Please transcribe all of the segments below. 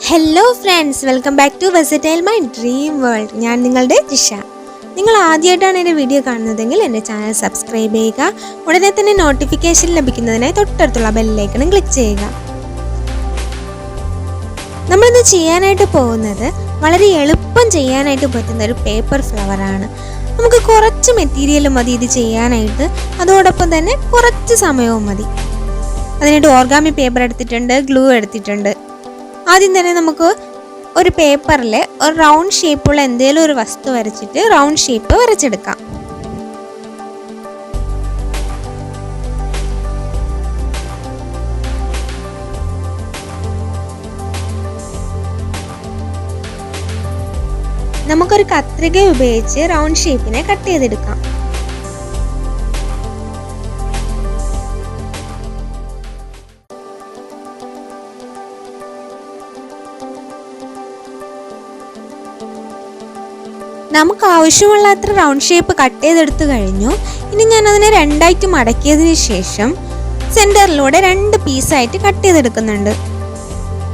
Hello friends, welcome back to Versatile My Dream World. ഞാൻ നിങ്ങളുടെ ജിഷ. നിങ്ങൾ ആദ്യമായിട്ടാണ് എൻ്റെ വീഡിയോ കാണുന്നതെങ്കിൽ എൻ്റെ ചാനൽ സബ്സ്ക്രൈബ് ചെയ്യുക. ഉടനെ തന്നെ നോട്ടിഫിക്കേഷൻ ലഭിക്കുന്നതിനായി തൊട്ടടുത്തുള്ള ബെൽ ഐക്കൺ ക്ലിക്ക് ചെയ്യുക. നമ്മൾ ഇന്ന് ചെയ്യാനായിട്ട് പോകുന്നത് വളരെ എളുപ്പം ചെയ്യാനായിട്ട് പറ്റുന്ന ഒരു പേപ്പർ ഫ്ലവർ ആണ്. നമുക്ക് കുറച്ച് മെറ്റീരിയൽ മതി ഇത് ചെയ്യാനായിട്ട്. അതോടൊപ്പം തന്നെ കുറച്ച് സമയവും മതി. അതിനായിട്ട് ഓർഗാമി പേപ്പർ എടുത്തിട്ടുണ്ട്, ഗ്ലൂ എടുത്തിട്ടുണ്ട്. ആദ്യം തന്നെ നമുക്ക് ഒരു പേപ്പറിൽ ഒരു റൗണ്ട് ഷേപ്പുള്ള എന്തെങ്കിലും ഒരു വസ്തു വരച്ചിട്ട് റൗണ്ട് ഷേപ്പ് വരച്ചെടുക്കാം. നമുക്കൊരു കത്രിക ഉപയോഗിച്ച് റൗണ്ട് ഷേപ്പിനെ കട്ട് ചെയ്തെടുക്കാം. നമുക്ക് ആവശ്യമുള്ള അത്ര റൗണ്ട് ഷേപ്പ് കട്ട് ചെയ്തെടുത്തു കഴിഞ്ഞു. ഇനി ഞാൻ അതിനെ രണ്ടായിട്ട് മടക്കിയതിന് ശേഷം സെൻറ്ററിലൂടെ 2 പീസായിട്ട് കട്ട് ചെയ്തെടുക്കുന്നുണ്ട്.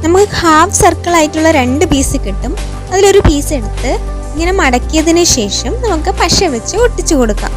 നമുക്ക് ഹാഫ് സർക്കിൾ ആയിട്ടുള്ള 2 പീസ് കിട്ടും. അതിലൊരു പീസ് എടുത്ത് ഇങ്ങനെ മടക്കിയതിന് ശേഷം നമുക്ക് പശ വെച്ച് ഒട്ടിച്ചു കൊടുക്കാം.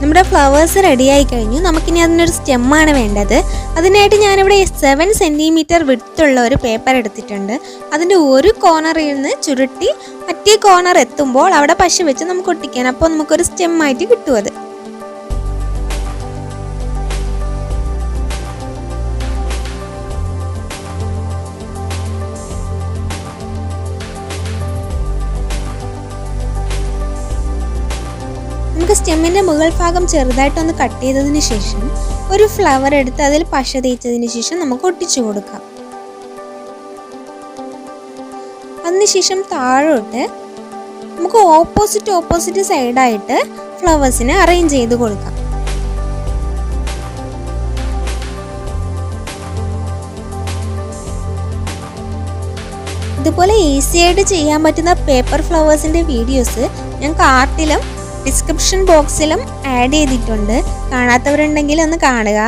നമ്മുടെ ഫ്ലവേഴ്സ് റെഡിയായി കഴിഞ്ഞു. നമുക്കിനി അതിനൊരു സ്റ്റെമ്മാണ് വേണ്ടത്. അതിനായിട്ട് ഞാനിവിടെ 7 സെൻറ്റിമീറ്റർ വിഡ്ത്തുള്ള ഒരു പേപ്പർ എടുത്തിട്ടുണ്ട്. അതിൻ്റെ ഒരു കോർണറിൽ നിന്ന് ചുരുട്ടി മറ്റേ കോർണർ എത്തുമ്പോൾ അവിടെ പശ വെച്ച് നമുക്ക് ഒട്ടിക്കാൻ. അപ്പോൾ നമുക്കൊരു സ്റ്റെമ്മായിട്ട് കിട്ടും അത്. നമുക്ക് സ്റ്റെമ്മിൻ്റെ മുകൾ ഭാഗം ചെറുതായിട്ടൊന്ന് കട്ട് ചെയ്തതിന് ശേഷം ഒരു ഫ്ലവർ എടുത്ത് അതിൽ പശ തേച്ചതിന് ശേഷം നമുക്ക് ഒട്ടിച്ചു കൊടുക്കാം. അതിനുശേഷം താഴോട്ട് നമുക്ക് ഓപ്പോസിറ്റ് സൈഡായിട്ട് ഫ്ലവേഴ്സിനെ അറേഞ്ച് ചെയ്ത് കൊടുക്കാം. ഇതുപോലെ ഈസി ആയിട്ട് ചെയ്യാൻ പറ്റുന്ന പേപ്പർ ഫ്ലവേഴ്സിൻ്റെ വീഡിയോസ് ഞാൻ കാർട്ടിലും ഡിസ്ക്രിപ്ഷൻ ബോക്സിലും ആഡ് ചെയ്തിട്ടുണ്ട്. കാണാത്തവരുണ്ടെങ്കിൽ ഒന്ന് കാണുക.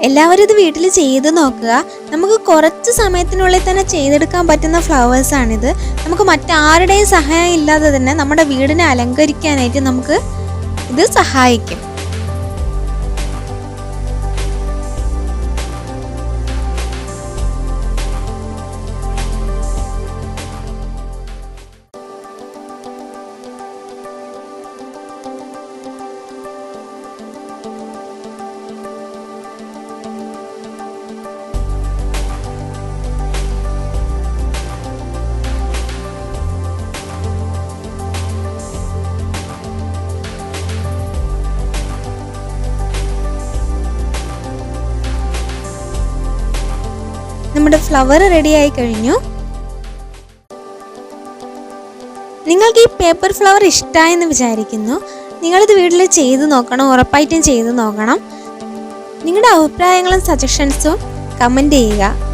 എല്ലാവരും ഇത് വീട്ടിൽ ചെയ്ത് നോക്കുക. നമുക്ക് കുറച്ച് സമയത്തിനുള്ളിൽ തന്നെ ചെയ്തെടുക്കാൻ പറ്റുന്ന ഫ്ലവേഴ്സാണിത്. നമുക്ക് മറ്റാരുടെയും സഹായം ഇല്ലാതെ തന്നെ നമ്മുടെ വീടിനെ അലങ്കരിക്കാനായിട്ട് നമുക്ക് ഇത് സഹായിക്കും. നമ്മുടെ ഫ്ലവർ റെഡി ആയി കഴിഞ്ഞു. നിങ്ങൾക്ക് ഈ പേപ്പർ ഫ്ലവർ ഇഷ്ടമായെന്ന് വിചാരിക്കുന്നു. നിങ്ങളിത് വീട്ടിൽ ചെയ്ത് നോക്കണം, ഉറപ്പായിട്ടും ചെയ്ത് നോക്കണം. നിങ്ങളുടെ അഭിപ്രായങ്ങളും സജഷൻസും കമൻറ്റ് ചെയ്യുക.